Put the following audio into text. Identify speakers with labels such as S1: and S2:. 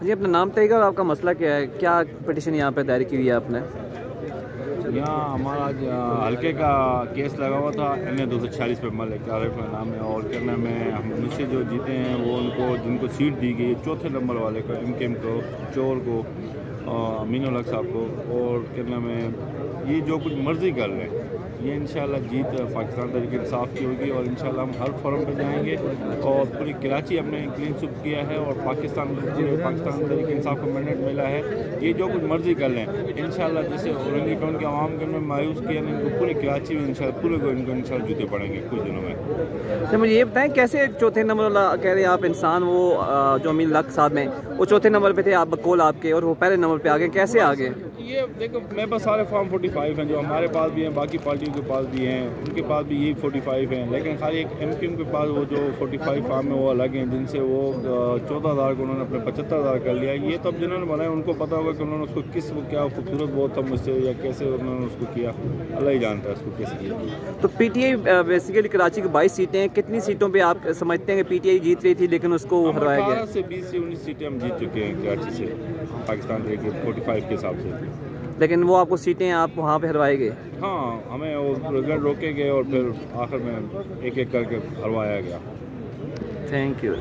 S1: जी, अपना नाम बताइएगा और आपका मसला क्या है, क्या पिटीशन यहाँ पे दायर की हुई है आपने?
S2: यहाँ हमारा हल्के का केस लगा हुआ था NA 246 पे मलिक आरिफ का नाम है। और कहना में हम मुझसे जो जीते हैं वो उनको जिनको सीट दी गई चौथे नंबर वाले को MKM को चोर को अमीनुल हक साहब को। और कहना में ये जो कुछ मर्जी कर रहे हैं ये इंशाल्लाह जीत पाकिस्तान तहरीक इंसाफ की होगी। और इंशाल्लाह हम हर फोरम पे जाएंगे। और पूरी कराची हमने क्लीन स्वीप किया है और पाकिस्तान तहरीक इंसाफ को मैंडेट मिला है। ये जो कुछ मर्जी कर लें इंशाल्लाह जैसे औरंगी टाउन के आवाम के में मायूस किया ना इनको पूरी कराची में इंशाल्लाह पूरे को इनको इंशाल्लाह जूते पड़ेंगे कुछ दिनों में।
S1: तो मुझे ये बताएं कैसे चौथे नंबर वाला कह रहे हैं आप इंसान, वो जो अमीन लक साहब हैं वो चौथे नंबर पे थे, आप बकौल आपके, और वो पहले नंबर पे आ गए, कैसे आ गए?
S2: ये देखो मेरे पास सारे फॉर्म 45 हैं जो हमारे पास भी हैं, बाकी पार्टियों के पास भी हैं, उनके पास भी यही 45 हैं। लेकिन खाली एक MKM के पास वो जो 45 फॉर्म है वो अलग हैं जिनसे वो 14,000 को उन्होंने अपने 75,000 कर लिया। ये तब जिन्होंने बनाया उनको पता होगा कि उन्होंने उसको किस वो क्या खूबसूरत बहुत था मुझसे या कैसे उन्होंने उसको किया, अल्लाह ही जानता है उसको कैसे किया।
S1: तो PTI बेसिकली कराची की 22 सीटें हैं, कितनी सीटों पे आप समझते हैं कि PTI जीत रही थी लेकिन उसको हरवाया गया?
S2: 18 से 20 से 19 सीटें हम जीत चुके हैं कराची से पाकिस्तान तहरीक 45 के हिसाब से।
S1: लेकिन वो आपको सीटें आप वहाँ पे हरवाए गए?
S2: हाँ, हमें वो रिजल्ट रोके गए और फिर आखिर में एक एक करके हरवाया गया।
S1: Thank you.